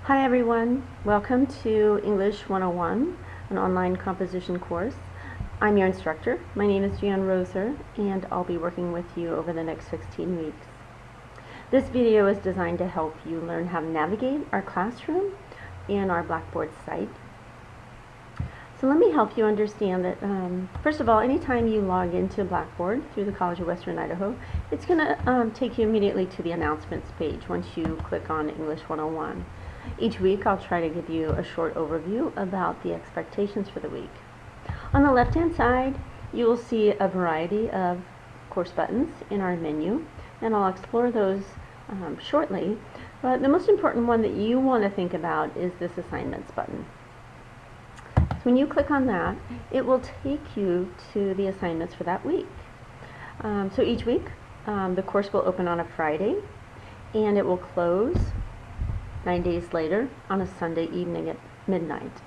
Hi everyone, welcome to English 101, an online composition course. I'm your instructor. My name is Jan Roser and I'll be working with you over the next 16 weeks. This video is designed to help you learn how to navigate our classroom and our Blackboard site. So let me help you understand that, first of all, anytime you log into Blackboard through the College of Western Idaho, it's going to take you immediately to the announcements page once you click on English 101. Each week I'll try to give you a short overview about the expectations for the week. On the left-hand side, you will see a variety of course buttons in our menu, and I'll explore those shortly. But the most important one that you want to think about is this assignments button. So when you click on that, it will take you to the assignments for that week. So each week, the course will open on a Friday, and it will close 9 days later on a Sunday evening at midnight.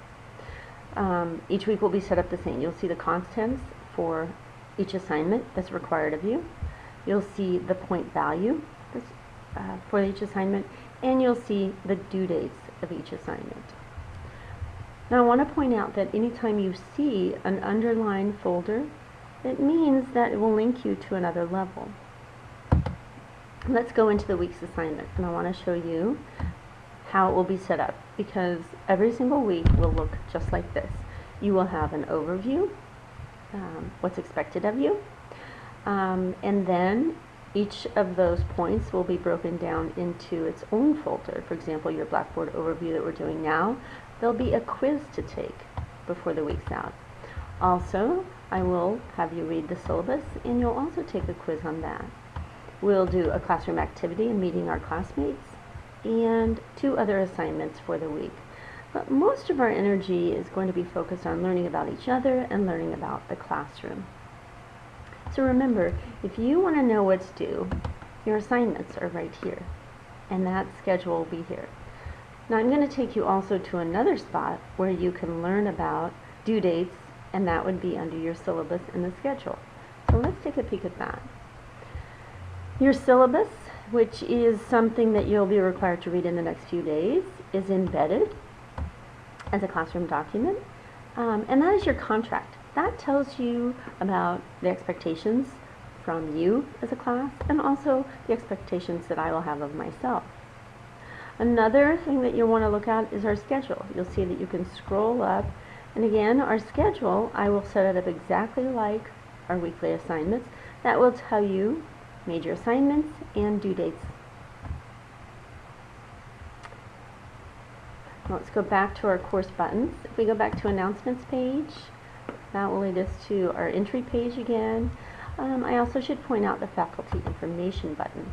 Each week will be set up the same. You'll see the contents for each assignment that's required of you. You'll see the point value for each assignment, and you'll see the due dates of each assignment. Now I want to point out that anytime you see an underlined folder, it means that it will link you to another level. Let's go into the week's assignment, and I want to show you how it will be set up, because every single week will look just like this. You will have an overview, what's expected of you, and then each of those points will be broken down into its own folder. For example, your Blackboard Overview that we're doing now, there'll be a quiz to take before the week's out. Also, I will have you read the syllabus, and you'll also take a quiz on that. We'll do a classroom activity and meeting our classmates, and 2 other assignments for the week. But most of our energy is going to be focused on learning about each other and learning about the classroom. So remember, if you want to know what's due, your assignments are right here, and that schedule will be here. Now I'm going to take you also to another spot where you can learn about due dates, and that would be under your syllabus in the schedule. So let's take a peek at that. Your syllabus, which is something that you'll be required to read in the next few days, is embedded as a classroom document, and that is your contract. That tells you about the expectations from you as a class, and also the expectations that I will have of myself. Another thing that you'll want to look at is our schedule. You'll see that you can scroll up, and again, our schedule, I will set it up exactly like our weekly assignments. That will tell you major assignments and due dates. Let's go back to our course buttons. If we go back to announcements page, that will lead us to our entry page again. I also should point out the faculty information button.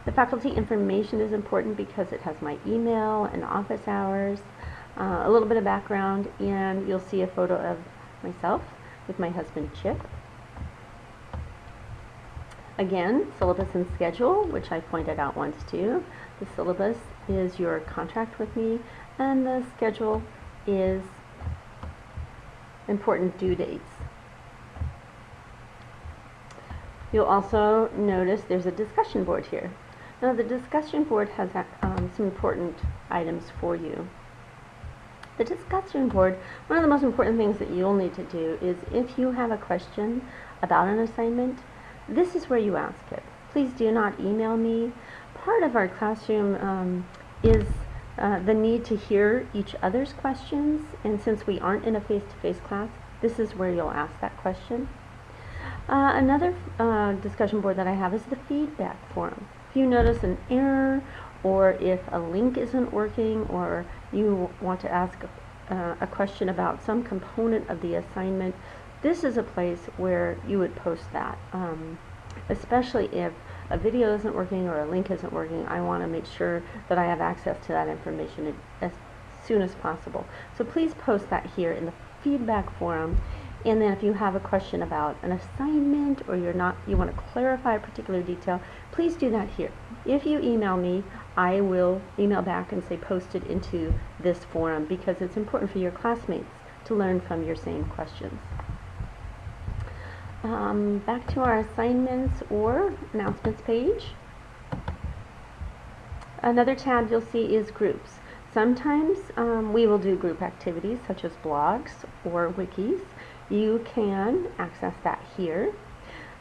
The faculty information is important because it has my email and office hours, a little bit of background, and you'll see a photo of myself with my husband Chip. Again, syllabus and schedule, which I pointed out once too. The syllabus is your contract with me, and the schedule is important due dates. You'll also notice there's a discussion board here. Now the discussion board has some important items for you. The discussion board, one of the most important things that you'll need to do is if you have a question about an assignment, this is where you ask it. Please do not email me. Part of our classroom is the need to hear each other's questions, and since we aren't in a face-to-face class, this is where you'll ask that question. Another discussion board that I have is the feedback forum. If you notice an error, or if a link isn't working, or you want to ask a question about some component of the assignment, this is a place where you would post that. Especially if a video isn't working or a link isn't working, I want to make sure that I have access to that information as soon as possible. So please post that here in the feedback forum. And then if you have a question about an assignment, or you want to clarify a particular detail, please do that here. If you email me, I will email back and say post it into this forum, because it's important for your classmates to learn from your same questions. Back to our assignments or announcements page. Another tab you'll see is groups. Sometimes we will do group activities such as blogs or wikis. You can access that here.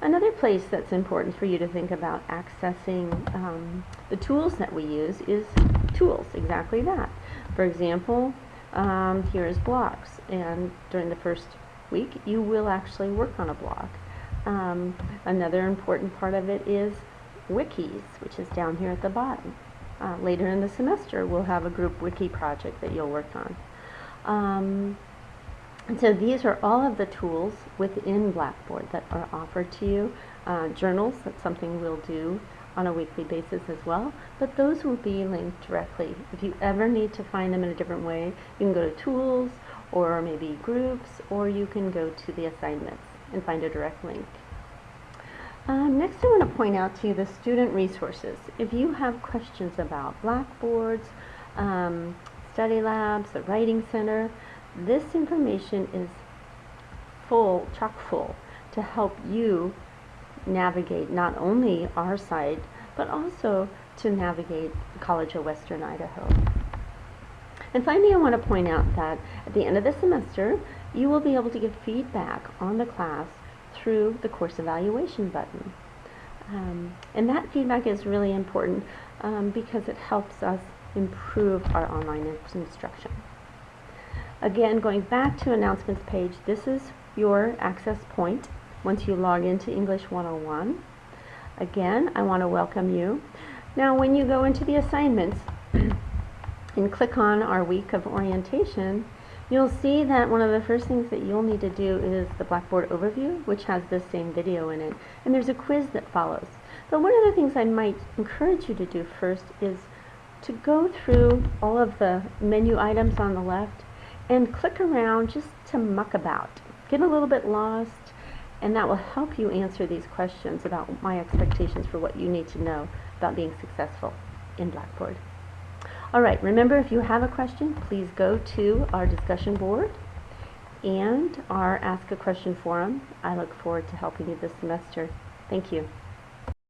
Another place that's important for you to think about accessing the tools that we use is tools, exactly that. For example, here is blogs, and during the first week you will actually work on a blog. Another important part of it is wikis, which is down here at the bottom. Later in the semester we'll have a group wiki project that you'll work on. And so these are all of the tools within Blackboard that are offered to you. Journals, that's something we'll do on a weekly basis as well, but those will be linked directly. If you ever need to find them in a different way, you can go to tools or maybe groups, or you can go to the assignments and find a direct link. Next I want to point out to you the student resources. If you have questions about Blackboards, study labs, the Writing Center, this information is full, chock full, to help you navigate not only our site, but also to navigate College of Western Idaho. And finally, I want to point out that at the end of the semester, you will be able to give feedback on the class through the course evaluation button. And that feedback is really important because it helps us improve our online instruction. Again, going back to announcements page, this is your access point once you log into English 101. Again, I want to welcome you. Now, when you go into the assignments and click on our week of orientation, you'll see that one of the first things that you'll need to do is the Blackboard Overview, which has this same video in it, and there's a quiz that follows. But one of the things I might encourage you to do first is to go through all of the menu items on the left and click around just to muck about. Get a little bit lost, and that will help you answer these questions about my expectations for what you need to know about being successful in Blackboard. All right, remember, if you have a question, please go to our discussion board and our Ask a Question forum. I look forward to helping you this semester. Thank you.